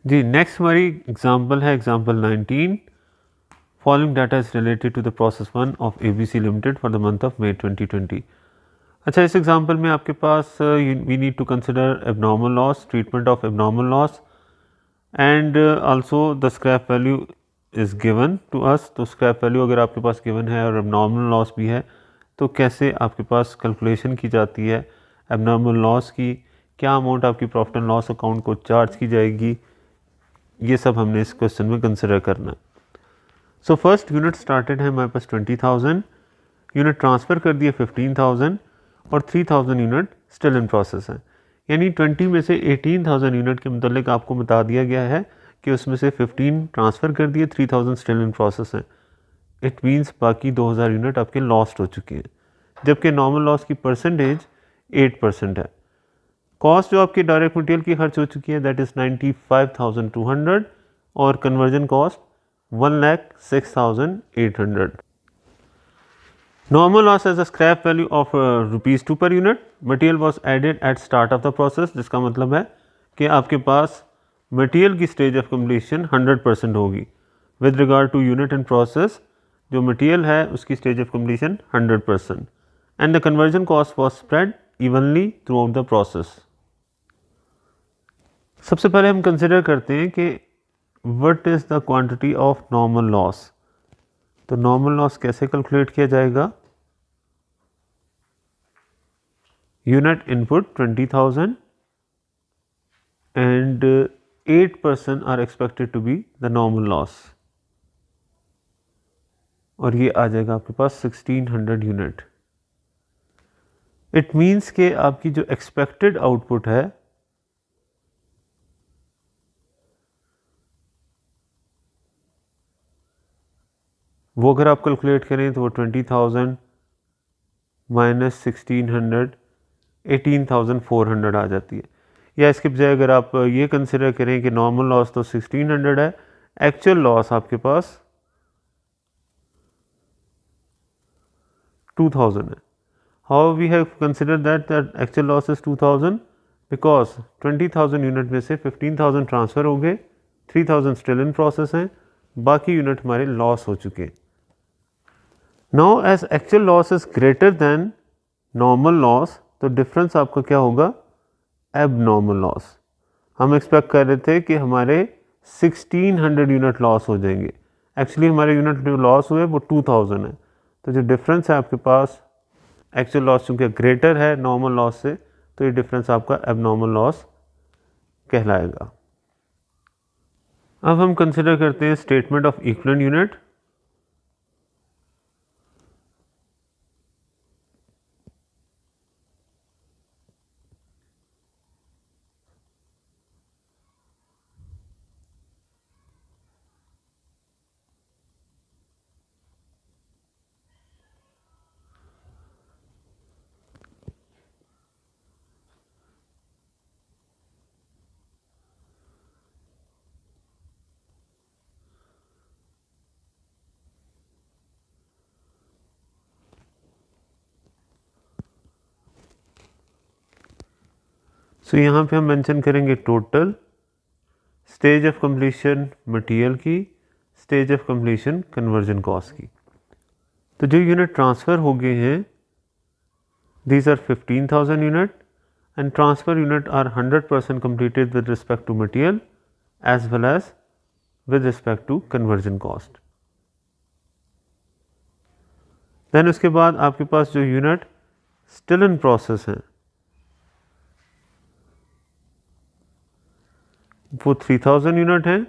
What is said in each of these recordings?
जी next हमारी example है example 19। Following data is related to the process 1 of ABC limited for the month of May 2020। अच्छा, इस example में आपके पास we need to consider abnormal loss, treatment of abnormal loss and also the scrap value is given to us. तो scrap value अगर आपके पास given है और एबनॉर्मल लॉस भी है तो कैसे आपके पास कैलकुलेशन की जाती है एबनॉर्मल लॉस की, क्या अमाउंट आपकी प्रॉफिट एंड लॉस अकाउंट को चार्ज की जाएगी, ये सब हमने इस क्वेश्चन में कंसिडर करना है। सो फर्स्ट यूनिट स्टार्टेड है हमारे पास 20,000, यूनिट ट्रांसफ़र कर दिए 15,000 और 3,000 यूनिट स्टिल इन प्रोसेस है। यानी 20 में से 18,000 यूनिट के मतलब आपको बता दिया गया है कि उसमें से 15 ट्रांसफ़र कर दिए, 3,000 स्टिल इन प्रोसेस हैं। इट मीन्स बाकी 2,000 यूनिट आपके लॉस्ट हो चुके हैं, जबकि नॉर्मल लॉस की परसेंटेज 8% है। कॉस्ट जो आपकी डायरेक्ट मटेरियल की खर्च हो चुकी है दैट इज़ 95,200 और conversion cost 1,06,800। Normal loss as a scrap value of ₹2 per unit. Material was added at start of the process, जिसका मतलब है कि आपके पास मटेरियल की स्टेज ऑफ कम्प्लीशन 100% होगी with regard to unit and process. जो मटेरियल है उसकी stage of completion 100% and the conversion cost was spread evenly throughout the process. सबसे पहले हम कंसिडर करते हैं कि what is the quantity of normal loss. तो नॉर्मल लॉस कैसे कैलकुलेट किया जाएगा? Unit input 20,000 and 8% are expected to be the normal loss और ये आ जाएगा आपके पास 1600 यूनिट। इट मीन्स कि आपकी जो एक्सपेक्टेड आउटपुट है वो अगर आप कैलकुलेट करें तो वो 20,000 माइनस 1600 18,400 आ जाती है। या इसके बजाय अगर आप ये कंसिडर करें कि नॉर्मल लॉस तो 1600 है, एक्चुअल लॉस आपके पास 2000 है। How we have consider that actual loss is 2000 because 20,000 unit में से 15,000 ट्रांसफ़र हो गए, 3,000 स्टिल इन प्रोसेस हैं, बाकी यूनिट हमारे लॉस हो चुके हैं। Now as actual loss is greater than normal loss तो डिफरेंस आपका क्या होगा? Abnormal loss. हम एक्सपेक्ट कर रहे थे कि हमारे 1600 यूनिट लॉस हो जाएंगे, एक्चुअली हमारे यूनिट जो लॉस हुए वो 2000 है। तो जो डिफरेंस है आपके पास एक्चुअल लॉस चूँकि ग्रेटर है नॉर्मल लॉस से तो ये डिफरेंस आपका एबनॉर्मल लॉस कहलाएगा। अब हम कंसिडर करते हैं statement of equivalent unit. So यहाँ पे हम मेंशन करेंगे total, stage of completion material की, stage of completion conversion cost की। तो जो यूनिट ट्रांसफ़र हो गए हैं these are 15,000 unit and transfer unit are 100% completed with respect to material as well as with respect to conversion cost। then उसके बाद आपके पास जो यूनिट still in process हैं वो 3,000 यूनिट हैं।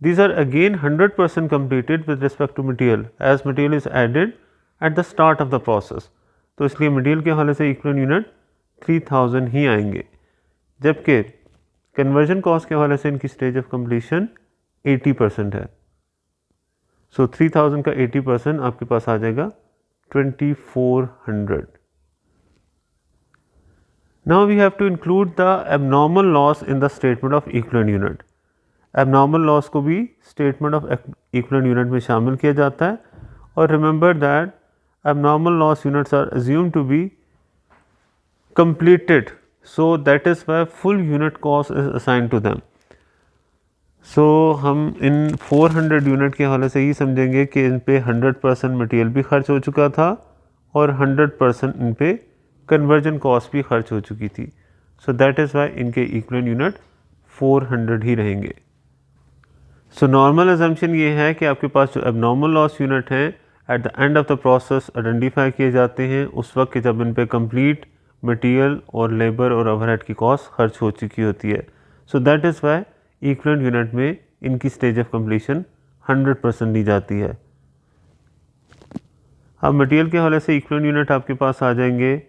these are again 100% completed with respect to material as material is added at the start of the process। तो इसलिए material के हवाले से इक्विवेलेंट यूनिट 3000 ही आएंगे, जबकि कन्वर्जन कॉस्ट के हवाले से इनकी स्टेज ऑफ कंप्लीशन 80% है। सो 3000 का 80% आपके पास आ जाएगा 2400। Now we have to include the abnormal loss in the statement of equivalent unit. Abnormal loss को भी स्टेटमेंट ऑफ इक्विवेलेंट यूनिट में शामिल किया जाता है और remember that abnormal loss units are assumed to be completed, so that is why full unit cost is assigned to them। सो हम इन 400 unit के हवाले से ये समझेंगे कि इन पे 100% मटेरियल भी खर्च हो चुका था और 100% इन पे कन्वर्जन कॉस्ट भी खर्च हो चुकी थी। सो दैट इज़ वाई इनके इक्विवेलेंट यूनिट 400 ही रहेंगे। सो नॉर्मल अजम्पशन ये है कि आपके पास जो एबनॉर्मल लॉस यूनिट हैं at the end of the process identify किए जाते हैं उस वक्त के जब इन पे कंप्लीट मटेरियल और लेबर और ओवरहेड की कॉस्ट खर्च हो चुकी होती है। So that is why equivalent unit में इनकी स्टेज ऑफ कंप्लीशन 100% दी जाती है। अब मटेरियल के हवाले से इक्विवेलेंट यूनिट आपके पास आ जाएंगे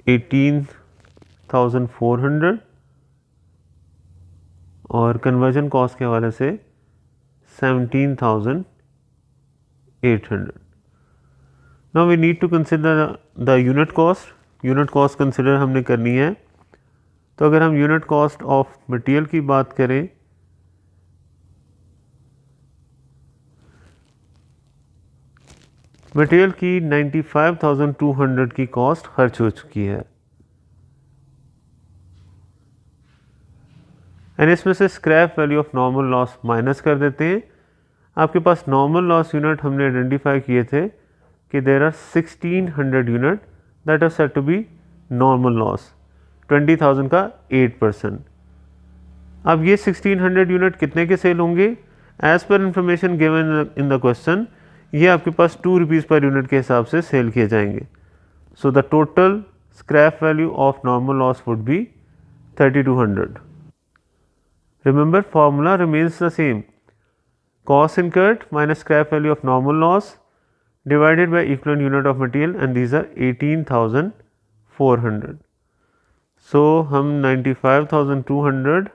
18,400 और कन्वर्जन कॉस्ट के हवाले से 17,800। Now we need to consider the unit cost. Unit cost consider हमने करनी है। तो अगर हम यूनिट कॉस्ट ऑफ मटेरियल की बात करें मटेरियल की 95,200 की कॉस्ट खर्च हो चुकी है एंड इसमें से scrap value of normal loss minus कर देते हैं। आपके पास नॉर्मल लॉस यूनिट हमने आइडेंटिफाई किए थे कि there are 1600 unit that are set to be normal loss 20,000 का 8%। अब ये 1600 यूनिट कितने के सेल होंगे as per information given in the question ये आपके पास 2 रुपीज़ पर यूनिट के हिसाब से सेल किए जाएंगे। So the total scrap value of normal loss would be 3200। Remember formula remains the same, cost incurred minus scrap value of normal loss divided by equivalent unit of material and these are 18,400. So हम 95,200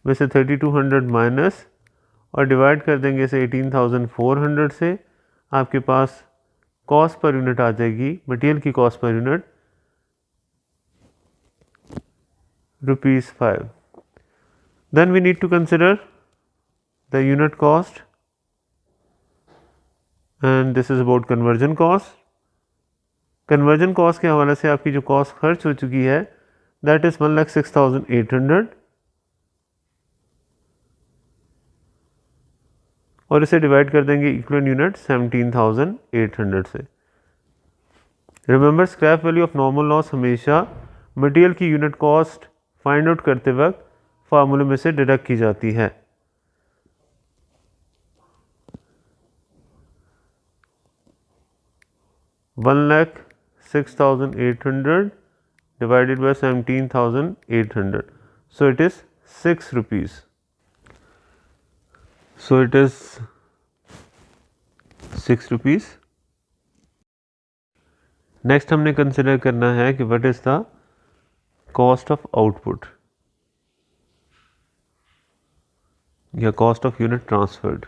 में से 3200 minus और divide कर देंगे इसे 18,400 से। आपके पास cost per unit आ जाएगी मटेरियल की cost per unit ₹5। Then we need to consider the unit cost and this is about conversion cost. Conversion cost के हवाले से आपकी जो कॉस्ट खर्च हो चुकी है दैट इज़ 1,06,800 और इसे डिवाइड कर देंगे इक्विवेलेंट यूनिट 17,800 से। Remember scrap value of normal loss हमेशा मटेरियल की यूनिट कॉस्ट फाइंड आउट करते वक्त फार्मूले में से डिडक्ट की जाती है। $1,06,800 divided by 17,800, so it is 6 rupees. So it is 6 rupees. Next हमने कंसिडर करना है कि what is the cost of output या cost of unit transferred.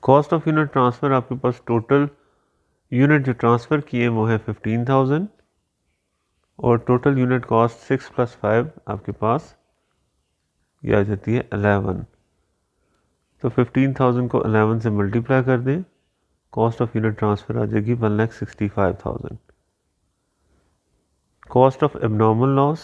Cost of unit transfer आपके पास टोटल यूनिट जो ट्रांसफ़र किए वो है 15,000 और टोटल यूनिट कॉस्ट 6 + 5 आपके पास ये आ जाती है 11। तो 15,000 को 11 से मल्टीप्लाई कर दें, कॉस्ट ऑफ यूनिट ट्रांसफ़र आ जाएगी 1,65,000। Cost of abnormal loss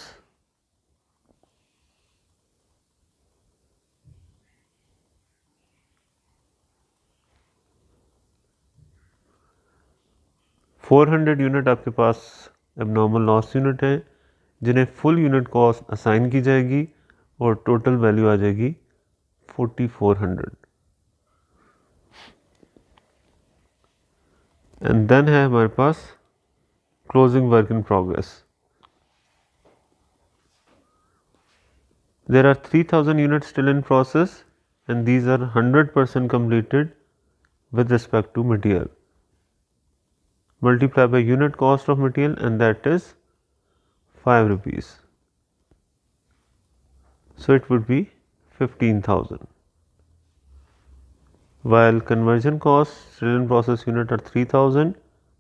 $400 unit आपके पास एबनॉर्मल लॉस यूनिट है जिन्हें फुल यूनिट कॉस्ट असाइन की जाएगी और टोटल वैल्यू आ जाएगी 4,400। एंड देन है हमारे पास closing work in progress. There are 3,000 units still in process and these are 100% completed with respect to material. Multiply by unit cost of material and that is 5 rupees. So it would be 15,000. While conversion costs still in process unit are 3,000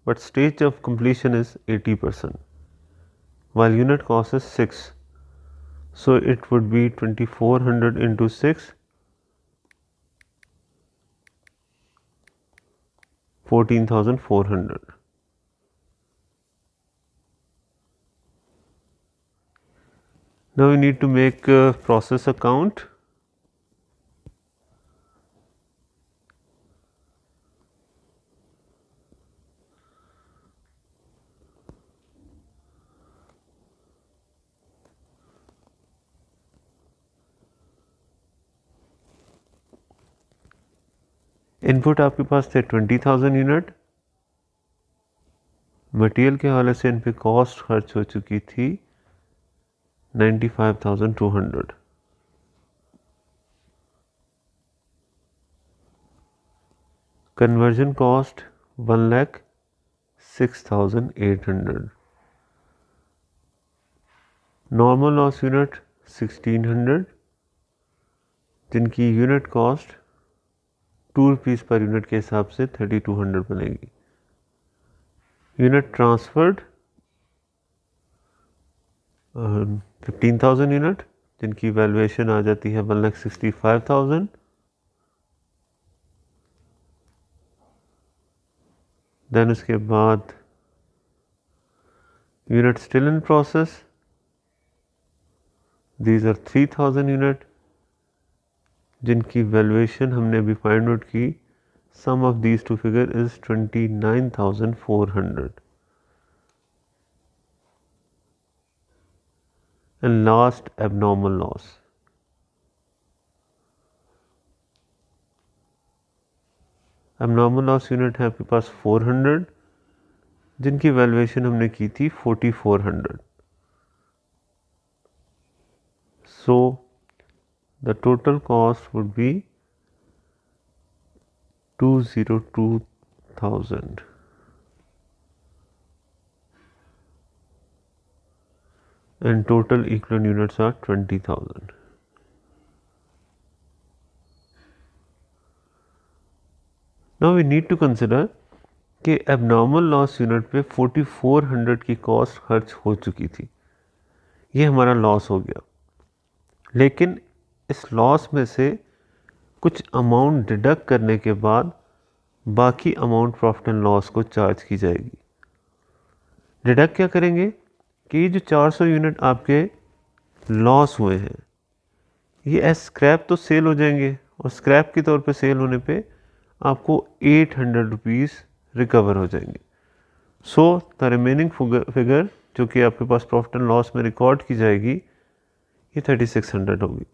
but stage of completion is 80%. While unit cost is 6. So it would be 2,400 into 6 14,400. Now we need to make a process account. Input आपके पास थे 20,000 unit, material के हवाले से इन पे cost खर्च हो चुकी थी 95,200। Conversion cost 1,06,800। Normal loss unit 1600, जिनकी unit cost 2 rupees per unit के हिसाब से 3200 बनेगी। यूनिट ट्रांसफर्ड 15,000 यूनिट, जिनकी वैल्यूएशन आ जाती है 1,65,000। देन उसके बाद unit still in process, these are 3,000 unit, जिनकी वैल्यूएशन हमने अभी फाइंड आउट की। Sum of these two figure is 29,400। And last abnormal loss. Abnormal loss unit है आपके पास 400, जिनकी वैल्यूएशन हमने की थी 4,400। सो the total cost would be 202,000 and total equivalent units are 20,000. Now we need to consider कि abnormal loss unit पे 4,400 की cost खर्च हो चुकी थी, ये हमारा लॉस हो गया। लेकिन इस लॉस में से कुछ अमाउंट डिडक्ट करने के बाद बाकी अमाउंट प्रॉफिट एंड लॉस को चार्ज की जाएगी। डिडक्ट क्या करेंगे कि जो 400 यूनिट आपके लॉस हुए हैं, ये एज स्क्रैप तो सेल हो जाएंगे, और स्क्रैप के तौर पे सेल होने पे आपको 800 रुपीज़ रिकवर हो जाएंगे। सो द रिमेनिंग फिगर जो कि आपके पास प्रॉफिट एंड लॉस में रिकॉर्ड की जाएगी, ये 3600 होगी।